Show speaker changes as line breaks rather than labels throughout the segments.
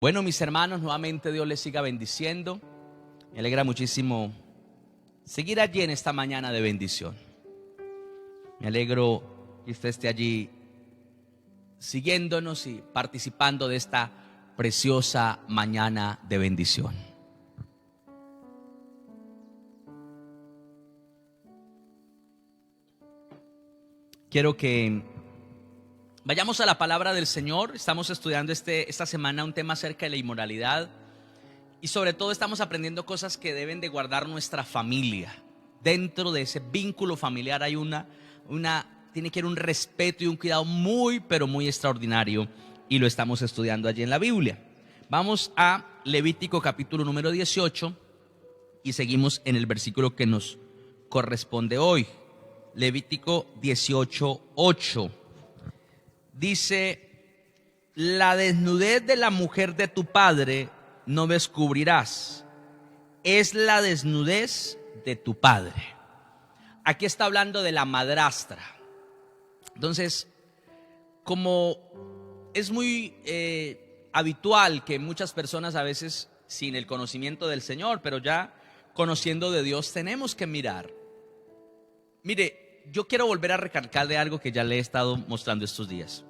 Bueno, mis hermanos, nuevamente Dios les siga bendiciendo. Me alegra muchísimo seguir allí en esta mañana de bendición. Me alegro que usted esté allí siguiéndonos y participando de esta preciosa mañana de bendición. Quiero que vayamos a la palabra del Señor. Estamos estudiando esta semana un tema acerca de la inmoralidad y sobre todo estamos aprendiendo cosas que deben de guardar nuestra familia. Dentro de ese vínculo familiar hay tiene que haber un respeto y un cuidado muy, pero muy extraordinario, y lo estamos estudiando allí en la Biblia. Vamos a Levítico capítulo número 18 y seguimos en el versículo que nos corresponde hoy. Levítico 18:8. Dice: la desnudez de la mujer de tu padre no descubrirás, es la desnudez de tu padre. Aquí está hablando de la madrastra. Entonces, como es muy habitual que muchas personas a veces, sin el conocimiento del Señor, pero ya conociendo de Dios, tenemos que mirar. Mire, yo quiero volver a recalcar de algo que ya le he estado mostrando estos días.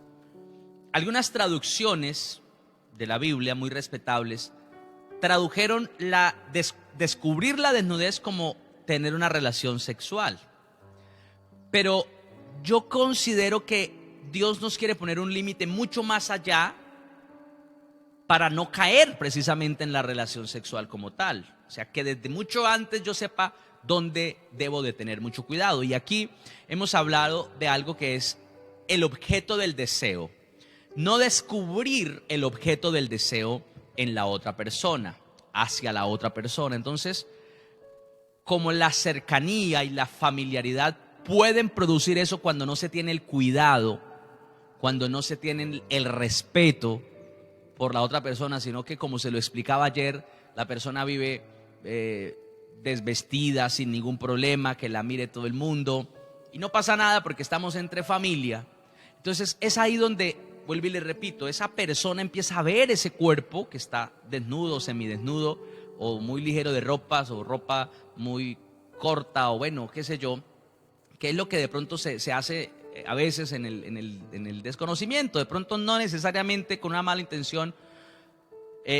Algunas traducciones de la Biblia, muy respetables, tradujeron descubrir la desnudez como tener una relación sexual. Pero yo considero que Dios nos quiere poner un límite mucho más allá para no caer precisamente en la relación sexual como tal. O sea, que desde mucho antes yo sepa dónde debo de tener mucho cuidado. Y aquí hemos hablado de algo que es el objeto del deseo. No descubrir el objeto del deseo en la otra persona, hacia la otra persona. Entonces, como la cercanía y la familiaridad pueden producir eso cuando no se tiene el cuidado, cuando no se tiene el respeto por la otra persona, sino que, como se lo explicaba ayer, la persona vive desvestida, sin ningún problema, que la mire todo el mundo y no pasa nada porque estamos entre familia. Entonces es ahí donde, vuelvo y le repito, esa persona empieza a ver ese cuerpo que está desnudo, semidesnudo, o muy ligero de ropas, o ropa muy corta, o bueno, qué sé yo, que es lo que de pronto se hace a veces en el desconocimiento, de pronto no necesariamente con una mala intención,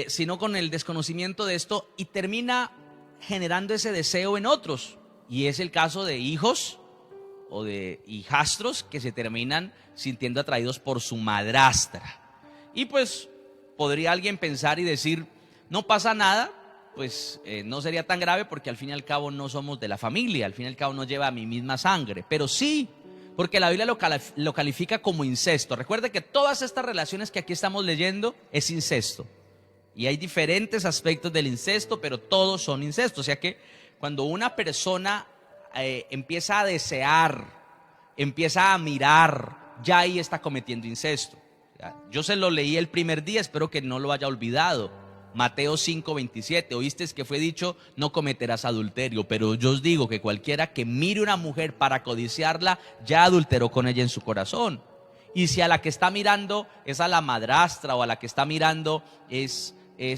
sino con el desconocimiento de esto, y termina generando ese deseo en otros. Y es el caso de hijos o de hijastros que se terminan sintiendo atraídos por su madrastra. Y pues podría alguien pensar y decir, no pasa nada, pues no sería tan grave porque al fin y al cabo no somos de la familia, al fin y al cabo no lleva a mi misma sangre. Pero sí, porque la Biblia lo califica como incesto. Recuerde que todas estas relaciones que aquí estamos leyendo es incesto. Y hay diferentes aspectos del incesto, pero todos son incesto. O sea que cuando una persona empieza a desear, empieza a mirar, ya ahí está cometiendo incesto. Yo se lo leí el primer día, espero que no lo haya olvidado. Mateo 5:27, oíste que fue dicho, no cometerás adulterio, pero yo os digo que cualquiera que mire una mujer para codiciarla, ya adulteró con ella en su corazón. Y si a la que está mirando es a la madrastra, o a la que está mirando es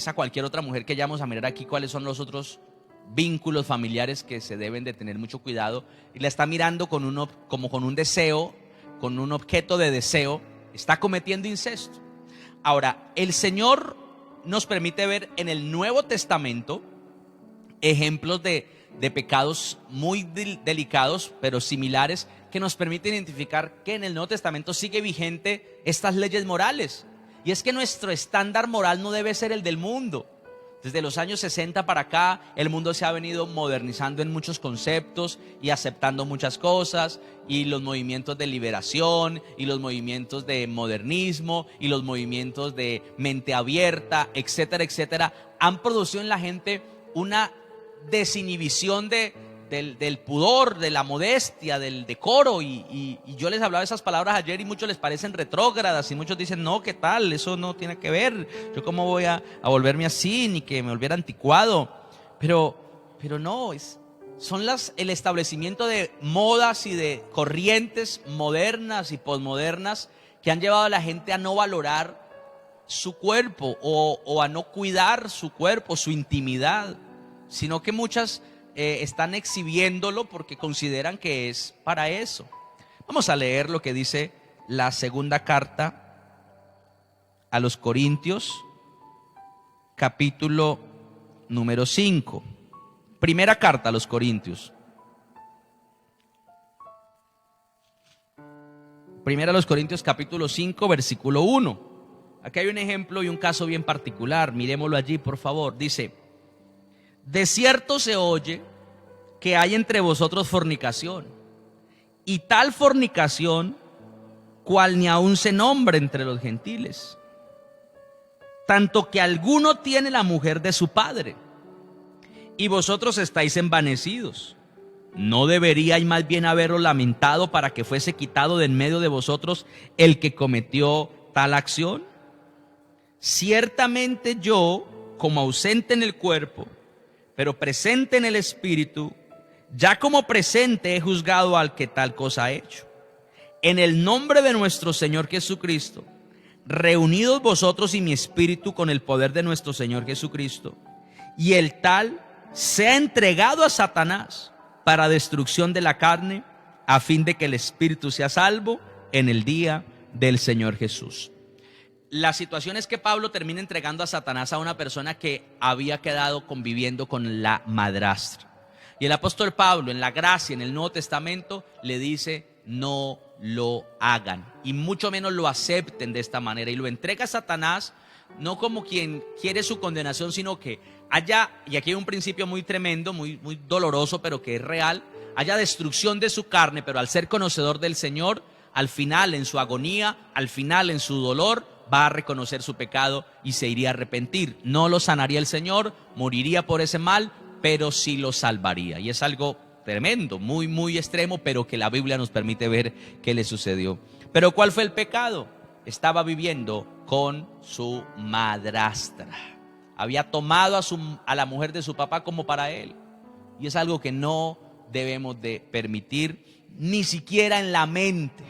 a cualquier otra mujer que ya vamos a mirar aquí, cuáles son los otros vínculos familiares que se deben de tener mucho cuidado, y la está mirando como con un deseo, con un objeto de deseo, está cometiendo incesto. Ahora, el Señor nos permite ver en el Nuevo Testamento ejemplos de pecados muy delicados, pero similares, que nos permiten identificar que en el Nuevo Testamento sigue vigente estas leyes morales. Y es que nuestro estándar moral no debe ser el del mundo. Desde los años 60 para acá, el mundo se ha venido modernizando en muchos conceptos y aceptando muchas cosas, y los movimientos de liberación, y los movimientos de modernismo, y los movimientos de mente abierta, etcétera, etcétera, han producido en la gente una desinhibición del pudor, de la modestia, del decoro, y yo les hablaba esas palabras ayer y muchos les parecen retrógradas y muchos dicen, no, ¿qué tal? Eso no tiene que ver, yo cómo voy a volverme así, ni que me volviera anticuado. Pero no, son el establecimiento de modas y de corrientes modernas y posmodernas que han llevado a la gente a no valorar su cuerpo o a no cuidar su cuerpo, su intimidad, sino que muchas están exhibiéndolo porque consideran que es para eso. Vamos a leer lo que dice la segunda carta a los Corintios, capítulo número 5. Primera carta a los Corintios. Primera a los Corintios, capítulo 5, versículo 1. Aquí hay un ejemplo y un caso bien particular. Miremoslo allí, por favor. Dice: de cierto se oye que hay entre vosotros fornicación, y tal fornicación cual ni aún se nombra entre los gentiles, tanto que alguno tiene la mujer de su padre, y vosotros estáis envanecidos. ¿No deberíais más bien haberos lamentado para que fuese quitado de en medio de vosotros el que cometió tal acción? Ciertamente yo, como ausente en el cuerpo, pero presente en el espíritu, ya como presente he juzgado al que tal cosa ha hecho. En el nombre de nuestro Señor Jesucristo, reunidos vosotros y mi espíritu con el poder de nuestro Señor Jesucristo, y el tal sea entregado a Satanás para destrucción de la carne, a fin de que el espíritu sea salvo en el día del Señor Jesús. La situación es que Pablo termina entregando a Satanás a una persona que había quedado conviviendo con la madrastra. Y el apóstol Pablo, en la gracia, en el Nuevo Testamento, le dice: no lo hagan, y mucho menos lo acepten de esta manera. Y lo entrega a Satanás, no como quien quiere su condenación, sino que haya, y aquí hay un principio muy tremendo, muy doloroso, pero que es real, haya destrucción de su carne, pero al ser conocedor del Señor, al final en su agonía, al final en su dolor, va a reconocer su pecado y se iría a arrepentir. No lo sanaría el Señor, moriría por ese mal, pero sí lo salvaría. Y es algo tremendo, muy extremo, pero que la Biblia nos permite ver qué le sucedió. Pero ¿cuál fue el pecado? Estaba viviendo con su madrastra. Había tomado a la mujer de su papá como para él. Y es algo que no debemos de permitir, ni siquiera en la mente,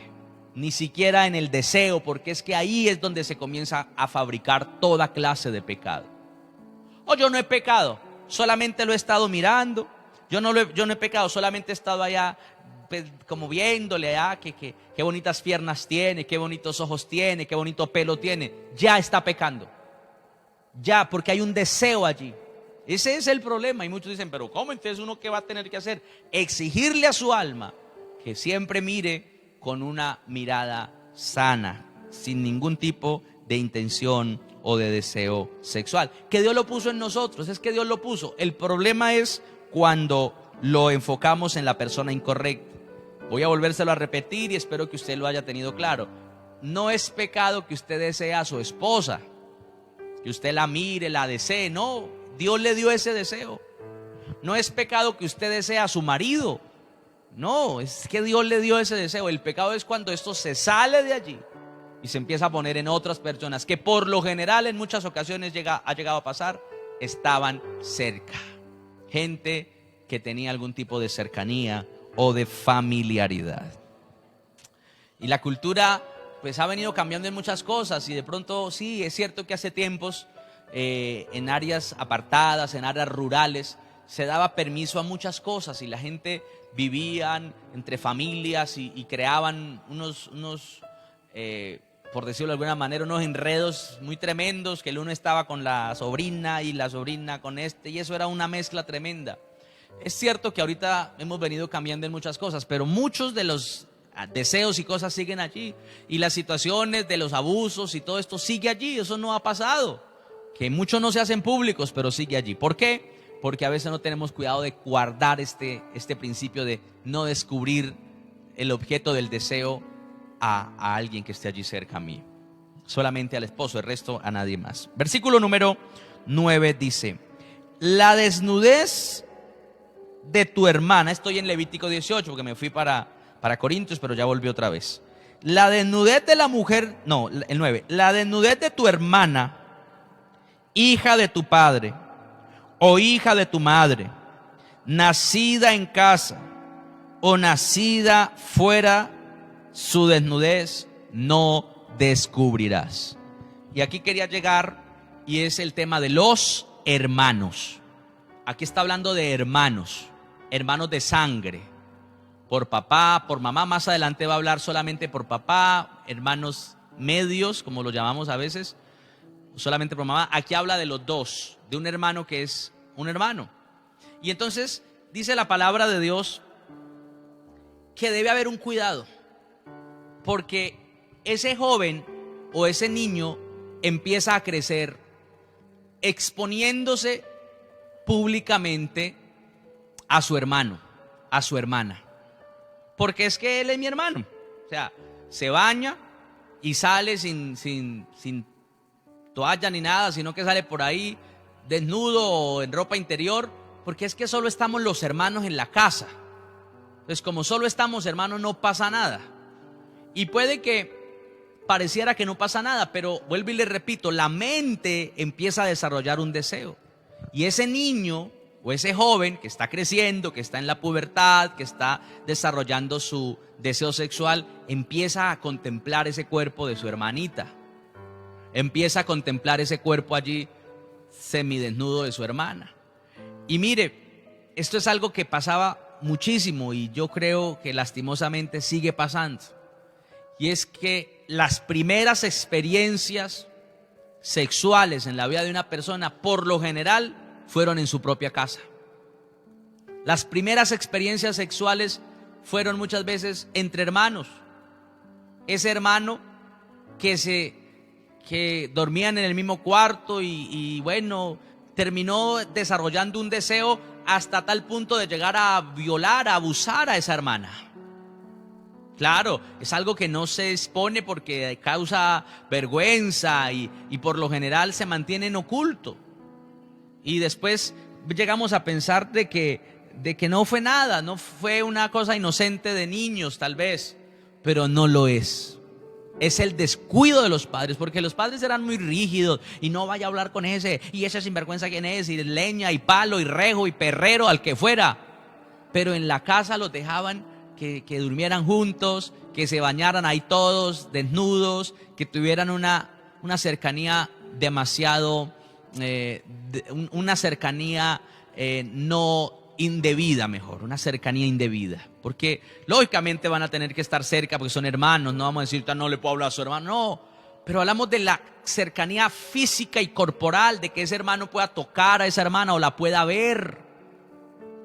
ni siquiera en el deseo, porque es que ahí es donde se comienza a fabricar toda clase de pecado. O yo no he pecado, solamente lo he estado mirando. Yo no he pecado, solamente he estado allá como viéndole qué bonitas piernas tiene, qué bonitos ojos tiene, qué bonito pelo tiene. Ya está pecando. Ya, porque hay un deseo allí. Ese es el problema. Y muchos dicen: pero ¿cómo? Entonces uno, ¿qué va a tener que hacer? Exigirle a su alma que siempre mire con una mirada sana, sin ningún tipo de intención o de deseo sexual. Que Dios lo puso en nosotros, es que Dios lo puso. El problema es cuando lo enfocamos en la persona incorrecta. Voy a volvérselo a repetir y espero que usted lo haya tenido claro. No es pecado que usted desee a su esposa, que usted la mire, la desee. No, Dios le dio ese deseo. No es pecado que usted desee a su marido. No, es que Dios le dio ese deseo. El pecado es cuando esto se sale de allí y se empieza a poner en otras personas, que por lo general en muchas ocasiones ha llegado a pasar, estaban cerca. Gente que tenía algún tipo de cercanía o de familiaridad. Y la cultura pues ha venido cambiando en muchas cosas, y de pronto sí, es cierto que hace tiempos en áreas apartadas, en áreas rurales, se daba permiso a muchas cosas y la gente vivían entre familias y creaban unos por decirlo de alguna manera, unos enredos muy tremendos, que el uno estaba con la sobrina y la sobrina con y eso era una mezcla tremenda. Es cierto que ahorita hemos venido cambiando en muchas cosas, pero muchos de los deseos y cosas siguen allí, y las situaciones de los abusos y todo esto sigue allí. Eso no ha pasado, que muchos no se hacen públicos, pero sigue allí. ¿Por qué? Porque a veces no tenemos cuidado de guardar este principio de no descubrir el objeto del deseo a alguien que esté allí cerca a mí, solamente al esposo, el resto a nadie más. Versículo número 9 dice: la desnudez de tu hermana. Estoy en Levítico 18 porque me fui para Corintios, pero ya volví otra vez. La desnudez de la mujer, no, el 9. La desnudez de tu hermana, hija de tu padre o hija de tu madre, nacida en casa o nacida fuera, su desnudez no descubrirás. Y aquí quería llegar, y es el tema de los hermanos. Aquí está hablando de hermanos, hermanos de sangre, por papá, por mamá. Más adelante va a hablar solamente por papá, hermanos medios, como los llamamos a veces, solamente por mamá. Aquí habla de los dos, de un hermano que es un hermano. Y entonces dice la palabra de Dios que debe haber un cuidado, porque ese joven o ese niño empieza a crecer exponiéndose públicamente a su hermano, a su hermana, porque es que él es mi hermano. O sea, se baña y sale sin toalla ni nada, sino que sale por ahí desnudo o en ropa interior, porque es que solo estamos los hermanos en la casa. Entonces, como solo estamos hermanos, no pasa nada. Y puede que pareciera que no pasa nada, pero vuelvo y le repito, la mente empieza a desarrollar un deseo. Y ese niño o ese joven que está creciendo, que está en la pubertad, que está desarrollando su deseo sexual, empieza a contemplar ese cuerpo de su hermanita. Empieza a contemplar ese cuerpo allí semidesnudo de su hermana. Y mire, esto es algo que pasaba muchísimo y yo creo que lastimosamente sigue pasando. Y es que las primeras experiencias sexuales en la vida de una persona, por lo general, fueron en su propia casa. Las primeras experiencias sexuales fueron muchas veces entre hermanos. Ese hermano que dormían en el mismo cuarto y bueno, terminó desarrollando un deseo hasta tal punto de llegar a violar, a abusar a esa hermana. Claro, es algo que no se expone porque causa vergüenza y por lo general se mantiene en oculto. Y después llegamos a pensar de que no fue nada, no fue una cosa inocente de niños tal vez, pero no lo es. Es el descuido de los padres, porque los padres eran muy rígidos y no vaya a hablar con ese, y ese sinvergüenza quién es, y leña y palo y rejo y perrero al que fuera. Pero en la casa los dejaban que durmieran juntos, que se bañaran ahí todos desnudos, que tuvieran una cercanía demasiado, una cercanía no indebida, mejor, una cercanía indebida, porque lógicamente van a tener que estar cerca porque son hermanos. No vamos a decir, no le puedo hablar a su hermano, no, pero hablamos de la cercanía física y corporal, de que ese hermano pueda tocar a esa hermana o la pueda ver,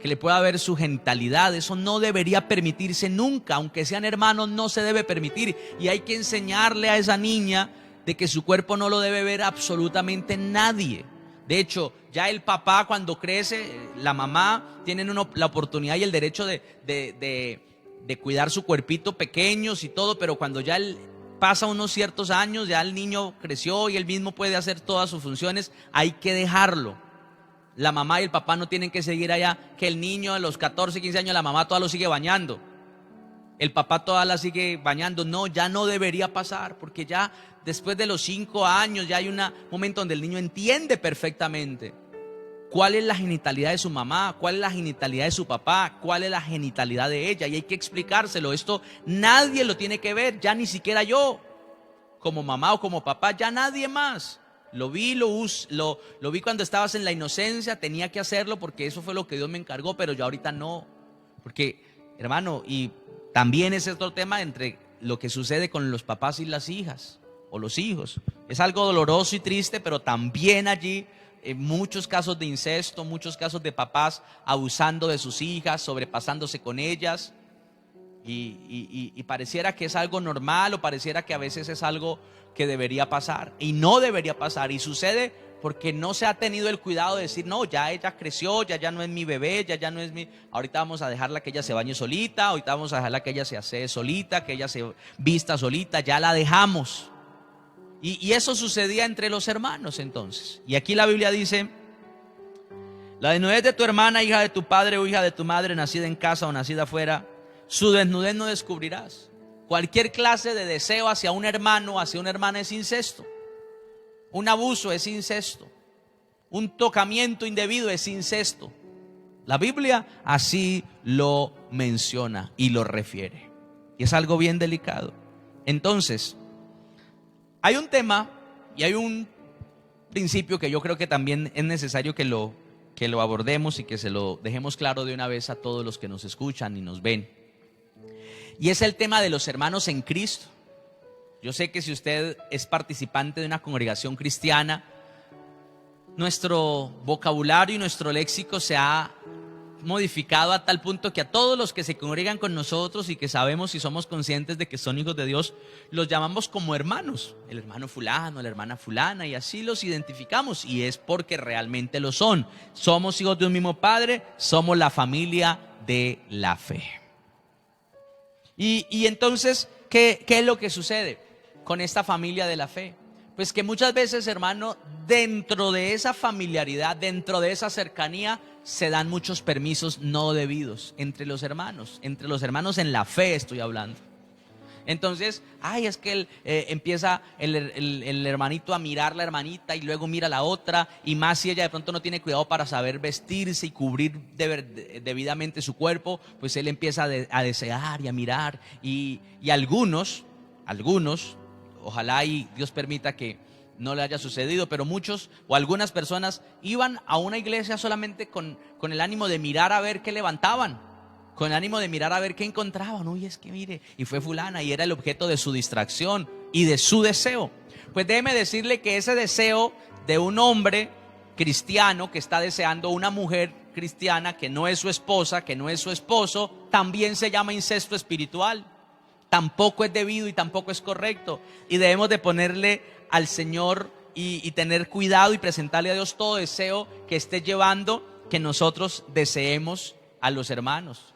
que le pueda ver su genitalidad. Eso no debería permitirse nunca, aunque sean hermanos, no se debe permitir, y hay que enseñarle a esa niña de que su cuerpo no lo debe ver absolutamente nadie. De hecho, ya el papá cuando crece, la mamá, tienen la oportunidad y el derecho de cuidar su cuerpito pequeños y todo, pero cuando ya él pasa unos ciertos años, ya el niño creció y él mismo puede hacer todas sus funciones, hay que dejarlo. La mamá y el papá no tienen que seguir allá, que el niño a los 14, 15 años, la mamá todavía lo sigue bañando, el papá todavía la sigue bañando. No, ya no debería pasar, porque ya después de los 5 años ya hay un momento donde el niño entiende perfectamente cuál es la genitalidad de su mamá, cuál es la genitalidad de su papá, cuál es la genitalidad de ella, y hay que explicárselo. Esto nadie lo tiene que ver, ya ni siquiera yo, como mamá o como papá, ya nadie más. Lo vi cuando estabas en la inocencia, tenía que hacerlo porque eso fue lo que Dios me encargó, pero yo ahorita no. Porque, hermano, y también es otro tema entre lo que sucede con los papás y las hijas o los hijos. Es algo doloroso y triste, pero también allí muchos casos de incesto, muchos casos de papás abusando de sus hijas, sobrepasándose con ellas. Y pareciera que es algo normal, o pareciera que a veces es algo que debería pasar, y no debería pasar, y sucede porque no se ha tenido el cuidado de decir, no, ya ella creció, ya no es mi bebé, ya no es mi, ahorita vamos a dejarla que ella se bañe solita, ahorita vamos a dejarla que ella se asee solita, que ella se vista solita, ya la dejamos. Y eso sucedía entre los hermanos entonces. Y aquí la Biblia dice: la desnudez de tu hermana, hija de tu padre o hija de tu madre, nacida en casa o nacida afuera, su desnudez no descubrirás. Cualquier clase de deseo hacia un hermano, hacia una hermana, es incesto. Un abuso es incesto. Un tocamiento indebido es incesto. La Biblia así lo menciona y lo refiere. Y es algo bien delicado. Entonces, hay un tema Y hay un principio que yo creo que también es necesario que lo abordemos y que se lo dejemos claro de una vez a todos los que nos escuchan y nos ven. Y es el tema de los hermanos en Cristo. Yo sé que si usted es participante de una congregación cristiana, nuestro vocabulario y nuestro léxico se ha modificado a tal punto que a todos los que se congregan con nosotros y que sabemos y somos conscientes de que son hijos de Dios, los llamamos como hermanos. El hermano fulano, la hermana fulana, y así los identificamos, y es porque realmente lo son. Somos hijos de un mismo Padre, somos la familia de la fe. Y entonces, ¿qué es lo que sucede con esta familia de la fe? Pues que muchas veces, hermano, dentro de esa familiaridad, dentro de esa cercanía, se dan muchos permisos no debidos entre los hermanos en la fe estoy hablando. Entonces, es que empieza el hermanito a mirar la hermanita y luego mira a la otra, y más si ella de pronto no tiene cuidado para saber vestirse y cubrir debidamente su cuerpo, pues él empieza a desear y a mirar, y algunos, ojalá y Dios permita que no le haya sucedido, pero muchos o algunas personas iban a una iglesia solamente con el ánimo de mirar a ver qué levantaban, con el ánimo de mirar a ver qué encontraban. Uy, es que mire, y fue fulana, y era el objeto de su distracción y de su deseo. Pues déjeme decirle que ese deseo de un hombre cristiano que está deseando una mujer cristiana que no es su esposa, que no es su esposo, también se llama incesto espiritual. Tampoco es debido y tampoco es correcto, y debemos de ponerle al Señor y tener cuidado y presentarle a Dios todo deseo que esté llevando que nosotros deseemos a los hermanos.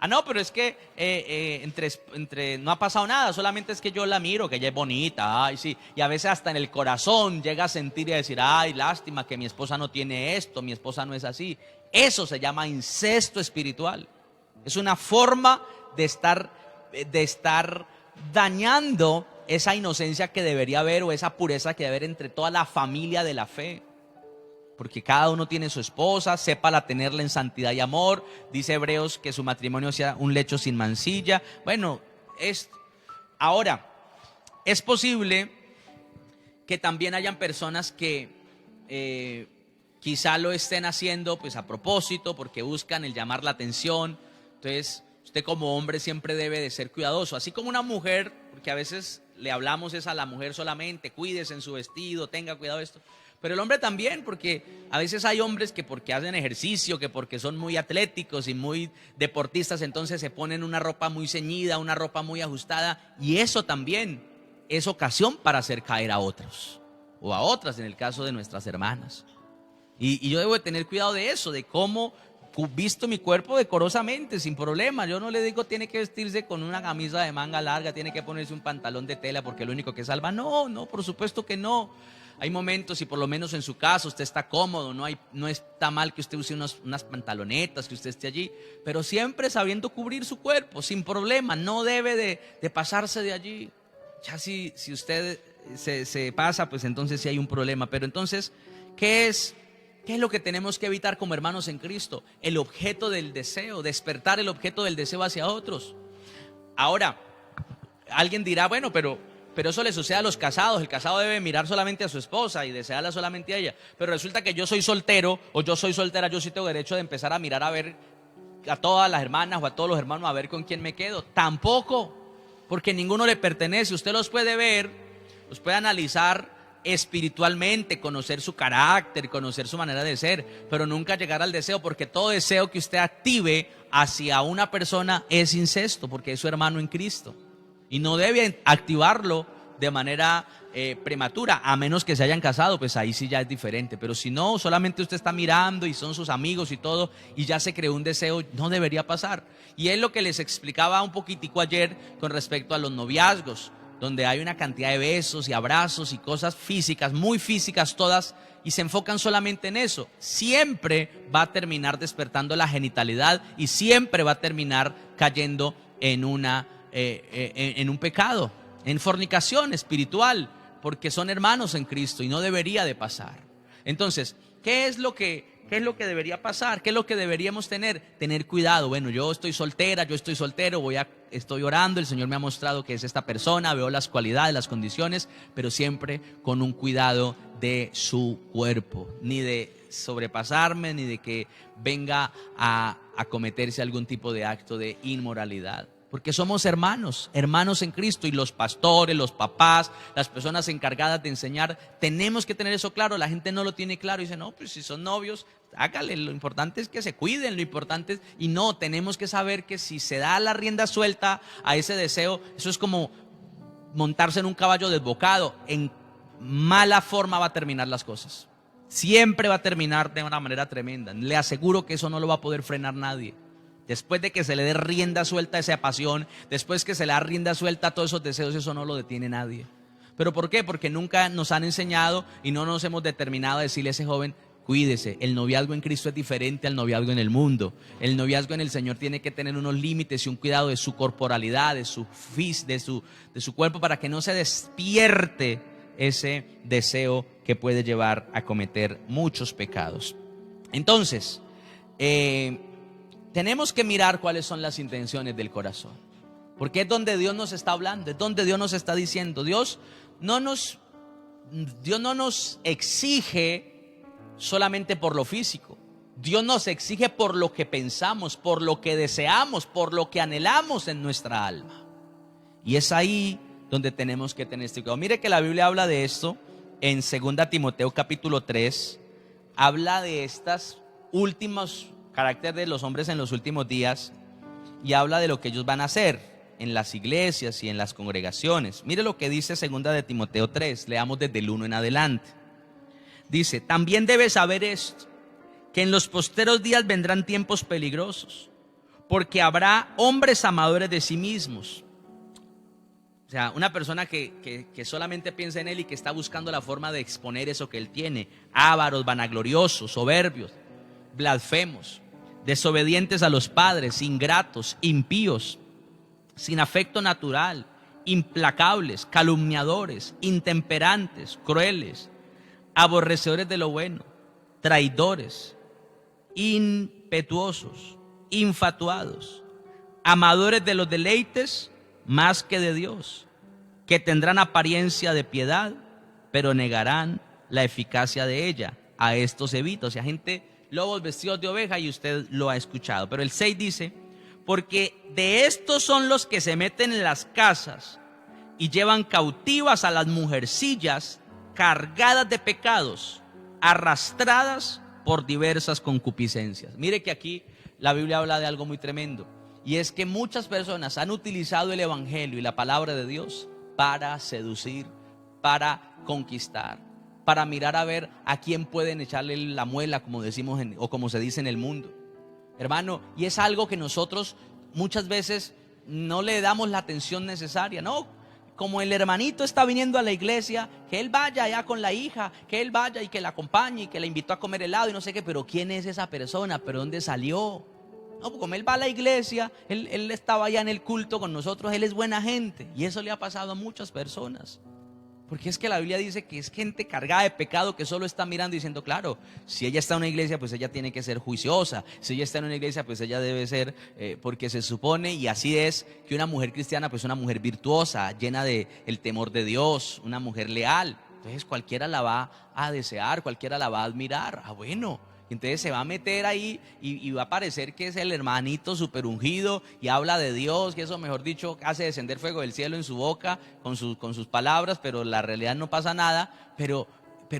No, pero es que entre no ha pasado nada, solamente es que yo la miro, que ella es bonita, ay sí, y a veces hasta en el corazón llega a sentir y a decir, ay, lástima que mi esposa no tiene esto, mi esposa no es así. Eso se llama incesto espiritual. Es una forma de estar dañando esa inocencia que debería haber, o esa pureza que debe haber entre toda la familia de la fe. Porque cada uno tiene su esposa, sépala tenerla en santidad y amor. Dice Hebreos que su matrimonio sea un lecho sin mancilla. Bueno, ahora, es posible que también hayan personas que quizá lo estén haciendo pues a propósito, porque buscan el llamar la atención. Entonces, usted como hombre siempre debe de ser cuidadoso, así como una mujer, porque a veces le hablamos es a la mujer solamente, cuídese en su vestido, tenga cuidado de esto. Pero el hombre también, porque a veces hay hombres que porque hacen ejercicio, que porque son muy atléticos y muy deportistas, entonces se ponen una ropa muy ceñida, una ropa muy ajustada, y eso también es ocasión para hacer caer a otros, o a otras en el caso de nuestras hermanas. Y yo debo de tener cuidado de eso, de cómo visto mi cuerpo decorosamente, sin problema. Yo no le digo tiene que vestirse con una camisa de manga larga, tiene que ponerse un pantalón de tela porque es lo único que salva. No, por supuesto que no. Hay momentos, y por lo menos en su caso usted está cómodo, no está mal que usted use unas pantalonetas, que usted esté allí, pero siempre sabiendo cubrir su cuerpo, sin problema. No debe de pasarse de allí. Ya si usted se pasa, pues entonces sí hay un problema. Pero entonces, ¿qué es lo que tenemos que evitar como hermanos en Cristo? El objeto del deseo, despertar el objeto del deseo hacia otros. Ahora, alguien dirá, bueno, pero eso le sucede a los casados. El casado debe mirar solamente a su esposa y desearla solamente a ella. Pero resulta que yo soy soltero o yo soy soltera, yo sí tengo derecho de empezar a mirar a ver a todas las hermanas o a todos los hermanos a ver con quién me quedo. Tampoco, porque ninguno le pertenece. Usted los puede ver, los puede analizar espiritualmente, conocer su carácter, conocer su manera de ser, pero nunca llegar al deseo, porque todo deseo que usted active hacia una persona es incesto, porque es su hermano en Cristo, y no debe activarlo de manera prematura, a menos que se hayan casado, pues ahí sí ya es diferente. Pero si no, solamente usted está mirando y son sus amigos y todo, y ya se creó un deseo, no debería pasar. Y es lo que les explicaba un poquitico ayer con respecto a los noviazgos, donde hay una cantidad de besos y abrazos y cosas físicas, muy físicas todas, y se enfocan solamente en eso. Siempre va a terminar despertando la genitalidad y siempre va a terminar cayendo en un pecado, en fornicación espiritual, porque son hermanos en Cristo y no debería de pasar. Entonces, ¿qué es lo que ¿qué es lo que debería pasar? ¿Qué es lo que deberíamos tener? Tener cuidado. Bueno, yo estoy soltera, yo estoy soltero, estoy orando, el Señor me ha mostrado que es esta persona, veo las cualidades, las condiciones, pero siempre con un cuidado de su cuerpo, ni de sobrepasarme, ni de que venga a cometerse algún tipo de acto de inmoralidad. Porque somos hermanos, hermanos en Cristo, y los pastores, los papás, las personas encargadas de enseñar, tenemos que tener eso claro. La gente no lo tiene claro y dice, no, pues si son novios, hágale, lo importante es que se cuiden, lo importante es, y no, tenemos que saber que si se da la rienda suelta a ese deseo, eso es como montarse en un caballo desbocado, en mala forma va a terminar las cosas. Siempre va a terminar de una manera tremenda. Le aseguro que eso no lo va a poder frenar nadie. Después de que se le dé rienda suelta a esa pasión, después que se le da rienda suelta a todos esos deseos, eso no lo detiene nadie. ¿Pero por qué? Porque nunca nos han enseñado y no nos hemos determinado a decirle a ese joven, cuídese, el noviazgo en Cristo es diferente al noviazgo en el mundo. El noviazgo en el Señor tiene que tener unos límites y un cuidado de su corporalidad, de su cuerpo, para que no se despierte ese deseo que puede llevar a cometer muchos pecados. Entonces, tenemos que mirar cuáles son las intenciones del corazón, porque es donde Dios nos está hablando, es donde Dios nos está diciendo. Dios no nos exige solamente por lo físico. Dios nos exige por lo que pensamos, por lo que deseamos, por lo que anhelamos en nuestra alma. Y es ahí donde tenemos que tener este cuidado. Mire que la Biblia habla de esto en 2 Timoteo capítulo 3. Habla de estas últimas carácter de los hombres en los últimos días y habla de lo que ellos van a hacer en las iglesias y en las congregaciones. Mire lo que dice 2 Timoteo 3, leamos desde el 1 en adelante. Dice, también debes saber esto, que en los posteros días vendrán tiempos peligrosos, porque habrá hombres amadores de sí mismos. O sea, una persona que solamente piensa en él y que está buscando la forma de exponer eso que él tiene. Ávaros, vanagloriosos, soberbios, blasfemos, desobedientes a los padres, ingratos, impíos, sin afecto natural, implacables, calumniadores, intemperantes, crueles, aborrecedores de lo bueno, traidores, impetuosos, infatuados, amadores de los deleites más que de Dios, que tendrán apariencia de piedad, pero negarán la eficacia de ella. A estos evita. O sea, gente, lobos vestidos de oveja, y usted lo ha escuchado. Pero el 6 dice, porque de estos son los que se meten en las casas y llevan cautivas a las mujercillas cargadas de pecados, arrastradas por diversas concupiscencias. Mire que aquí la Biblia habla de algo muy tremendo, y es que muchas personas han utilizado el evangelio y la palabra de Dios para seducir, para conquistar, para mirar a ver a quién pueden echarle la muela, como decimos o como se dice en el mundo, hermano. Y es algo que nosotros muchas veces no le damos la atención necesaria. No, como el hermanito está viniendo a la iglesia, que él vaya allá con la hija, que él vaya y que la acompañe y que la invitó a comer helado y no sé qué. Pero ¿quién es esa persona? ¿Pero dónde salió? No, pues como él va a la iglesia, él estaba allá en el culto con nosotros, él es buena gente. Y eso le ha pasado a muchas personas. Porque es que la Biblia dice que es gente cargada de pecado que solo está mirando y diciendo, claro, si ella está en una iglesia, pues ella tiene que ser juiciosa. Si ella está en una iglesia, pues ella debe ser, porque se supone, y así es, que una mujer cristiana, pues una mujer virtuosa, llena de el temor de Dios, una mujer leal. Entonces cualquiera la va a desear, cualquiera la va a admirar. Ah, bueno. Entonces se va a meter ahí y va a parecer que es el hermanito super ungido y habla de Dios, que eso, mejor dicho, hace descender fuego del cielo en su boca con sus palabras, pero la realidad no pasa nada. Pero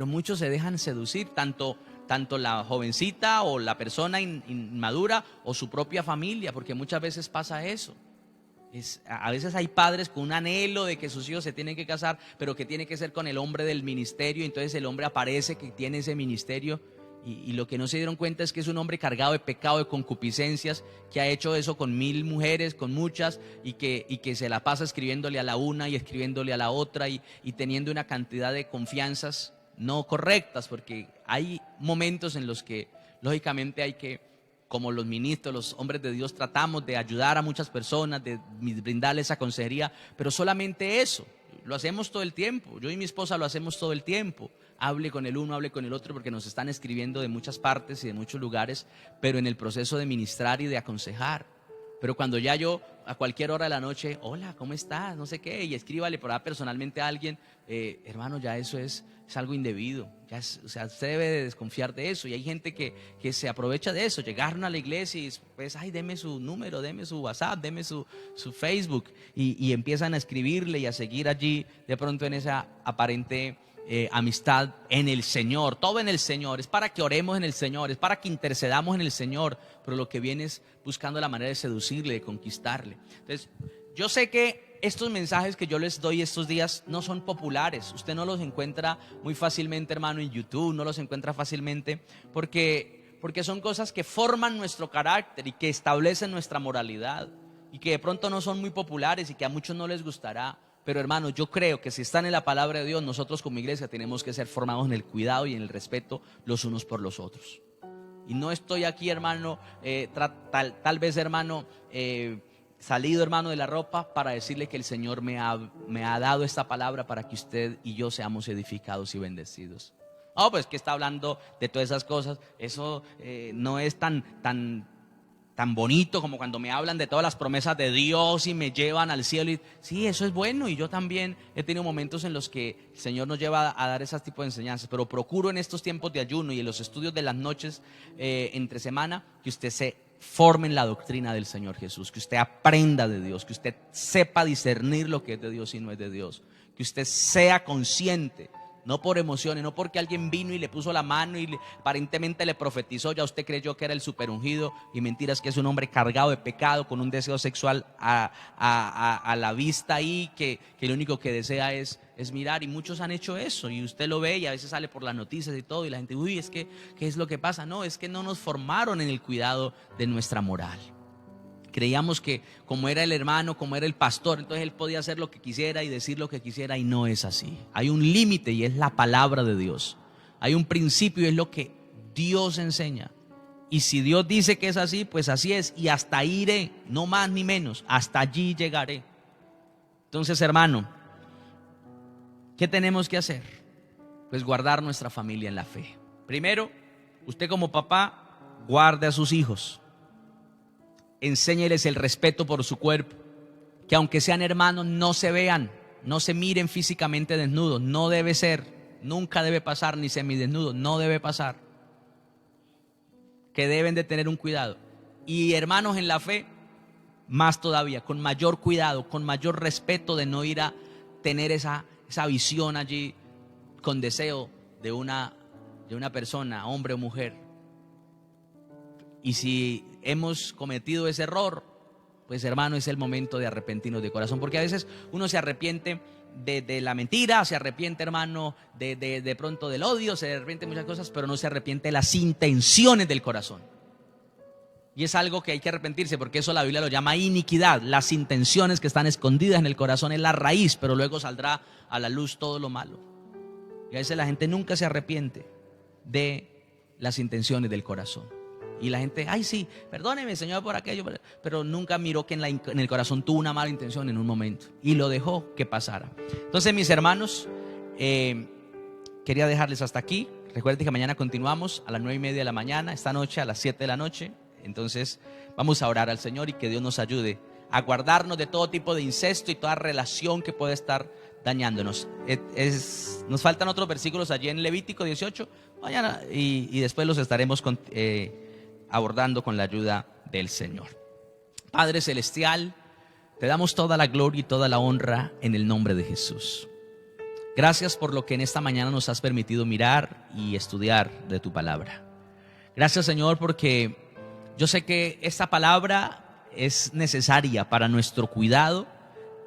muchos se dejan seducir, tanto la jovencita o la persona inmadura o su propia familia, porque muchas veces pasa eso. A veces hay padres con un anhelo de que sus hijos se tienen que casar, pero que tiene que ser con el hombre del ministerio. Entonces el hombre aparece que tiene ese ministerio. Y lo que no se dieron cuenta es que es un hombre cargado de pecado, de concupiscencias, que ha hecho eso con 1000 mujeres, con muchas, y que se la pasa escribiéndole a la una y escribiéndole a la otra y teniendo una cantidad de confianzas no correctas, porque hay momentos en los que lógicamente hay que, como los ministros, los hombres de Dios, tratamos de ayudar a muchas personas, de brindarles esa consejería, pero solamente eso lo hacemos todo el tiempo. Yo y mi esposa lo hacemos todo el tiempo. hable con el uno, hable con el otro, porque nos están escribiendo de muchas partes y de muchos lugares, pero en el proceso de ministrar y de aconsejar. Pero cuando ya yo a cualquier hora de la noche, hola, ¿cómo estás? No sé qué, y escríbale por ahí personalmente a alguien, hermano, ya eso es algo indebido. O sea, usted debe de desconfiar de eso. Y hay gente que se aprovecha de eso. Llegaron a la iglesia y después, ay, deme su número, deme su WhatsApp, deme su Facebook. Y empiezan a escribirle y a seguir allí de pronto en esa aparente amistad en el Señor. Todo en el Señor. Es para que oremos en el Señor, es para que intercedamos en el Señor. Pero lo que viene es buscando la manera de seducirle, de conquistarle. Entonces, yo sé que estos mensajes que yo les doy estos días no son populares. Usted no los encuentra muy fácilmente, hermano, en YouTube, no los encuentra fácilmente porque son cosas que forman nuestro carácter y que establecen nuestra moralidad y que de pronto no son muy populares y que a muchos no les gustará. Pero, hermano, yo creo que si están en la palabra de Dios, nosotros como iglesia tenemos que ser formados en el cuidado y en el respeto los unos por los otros. Y no estoy aquí, hermano, tal vez, hermano, salido, hermano, de la ropa para decirle que el Señor me ha dado esta palabra para que usted y yo seamos edificados y bendecidos. Oh, pues que está hablando de todas esas cosas. Eso no es tan bonito como cuando me hablan de todas las promesas de Dios y me llevan al cielo. Sí, eso es bueno, y yo también he tenido momentos en los que el Señor nos lleva a dar ese tipo de enseñanzas, pero procuro en estos tiempos de ayuno y en los estudios de las noches entre semana que usted se forme en la doctrina del Señor Jesús, que usted aprenda de Dios, que usted sepa discernir lo que es de Dios y no es de Dios, que usted sea consciente. No por emociones, no porque alguien vino y le puso la mano y aparentemente le profetizó, ya usted creyó que era el superungido, y mentiras, que es un hombre cargado de pecado, con un deseo sexual a la vista ahí, que lo único que desea es mirar, y muchos han hecho eso, y usted lo ve y a veces sale por las noticias y todo, y la gente, uy, es que, ¿qué es lo que pasa? No, es que no nos formaron en el cuidado de nuestra moral. Creíamos que como era el hermano, como era el pastor, entonces él podía hacer lo que quisiera y decir lo que quisiera, y no es así. Hay un límite y es la palabra de Dios. Hay un principio y es lo que Dios enseña. Y si Dios dice que es así, pues así es, y hasta ahí iré, no más ni menos, hasta allí llegaré. Entonces, hermano, ¿qué tenemos que hacer? Pues guardar nuestra familia en la fe. Primero, usted como papá, guarde a sus hijos. Enséñeles el respeto por su cuerpo, que aunque sean hermanos no se vean, no se miren físicamente desnudos, no debe ser, nunca debe pasar, ni semidesnudos, no debe pasar, que deben de tener un cuidado. Y hermanos en la fe, más todavía, con mayor cuidado, con mayor respeto, de no ir a tener esa visión allí con deseo de una persona, hombre o mujer. Y si hemos cometido ese error, pues, hermano, es el momento de arrepentirnos de corazón, porque a veces uno se arrepiente de la mentira, se arrepiente, hermano, de pronto del odio, se arrepiente de muchas cosas, pero no se arrepiente de las intenciones del corazón. Y es algo que hay que arrepentirse, porque eso la Biblia lo llama iniquidad. Las intenciones que están escondidas en el corazón es la raíz, pero luego saldrá a la luz todo lo malo. Y a veces la gente nunca se arrepiente de las intenciones del corazón. Y la gente, ay, sí, perdóneme, Señor, por aquello, pero nunca miró que en el corazón tuvo una mala intención en un momento y lo dejó que pasara. Entonces, mis hermanos, quería dejarles hasta aquí. Recuerden que mañana continuamos a las 9:30 de la mañana, esta noche a las 7 de la noche. Entonces, vamos a orar al Señor y que Dios nos ayude a guardarnos de todo tipo de incesto y toda relación que pueda estar dañándonos. Nos faltan otros versículos allí en Levítico 18, mañana, y después los estaremos abordando con la ayuda del Señor. Padre celestial, te damos toda la gloria y toda la honra en el nombre de Jesús. Gracias por lo que en esta mañana nos has permitido mirar y estudiar de tu palabra. Gracias, Señor, porque yo sé que esta palabra es necesaria para nuestro cuidado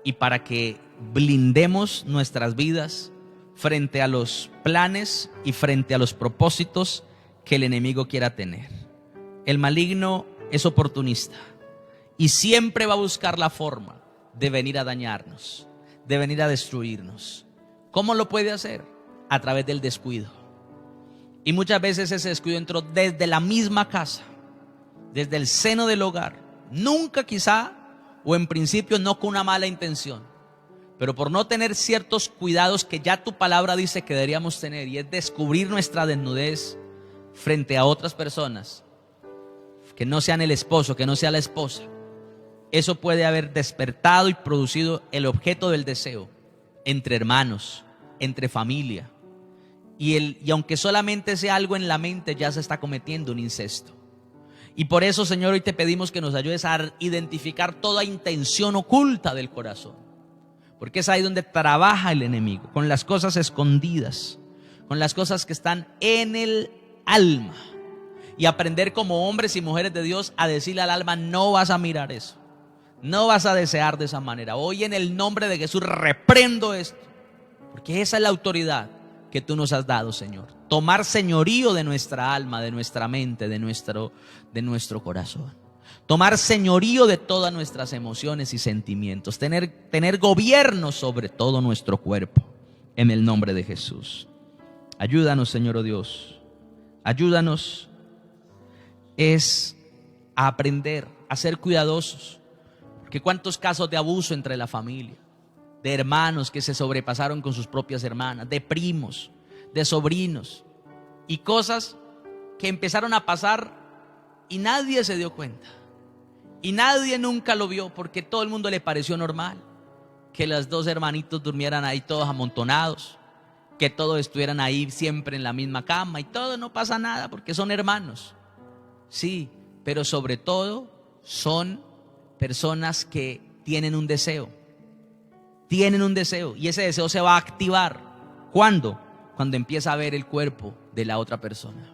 y para que blindemos nuestras vidas frente a los planes y frente a los propósitos que el enemigo quiera tener. El maligno es oportunista y siempre va a buscar la forma de venir a dañarnos, de venir a destruirnos. ¿Cómo lo puede hacer? A través del descuido. Y muchas veces ese descuido entró desde la misma casa, desde el seno del hogar. Nunca quizá, o en principio no con una mala intención, pero por no tener ciertos cuidados que ya tu palabra dice que deberíamos tener, y es descubrir nuestra desnudez frente a otras personas, que no sean el esposo, que no sea la esposa, eso puede haber despertado y producido el objeto del deseo entre hermanos, entre familia. Y aunque solamente sea algo en la mente, ya se está cometiendo un incesto. Y por eso, Señor, hoy te pedimos que nos ayudes a identificar toda intención oculta del corazón. Porque es ahí donde trabaja el enemigo, con las cosas escondidas, con las cosas que están en el alma. Y aprender como hombres y mujeres de Dios a decirle al alma: no vas a mirar eso, no vas a desear de esa manera. Hoy en el nombre de Jesús reprendo esto, porque esa es la autoridad que tú nos has dado, Señor. Tomar señorío de nuestra alma, de nuestra mente, de nuestro corazón. Tomar señorío de todas nuestras emociones y sentimientos. Tener gobierno sobre todo nuestro cuerpo, en el nombre de Jesús. Ayúdanos, Señor, oh Dios. Ayúdanos a aprender a ser cuidadosos. Porque cuántos casos de abuso entre la familia, de hermanos que se sobrepasaron con sus propias hermanas, de primos, de sobrinos, y cosas que empezaron a pasar y nadie se dio cuenta, y nadie nunca lo vio, porque todo el mundo le pareció normal que los dos hermanitos durmieran ahí todos amontonados, que todos estuvieran ahí siempre en la misma cama, y todo, no pasa nada porque son hermanos. Sí, pero sobre todo son personas que tienen un deseo. Tienen un deseo, y ese deseo se va a activar. ¿Cuándo? Cuando empieza a ver el cuerpo de la otra persona.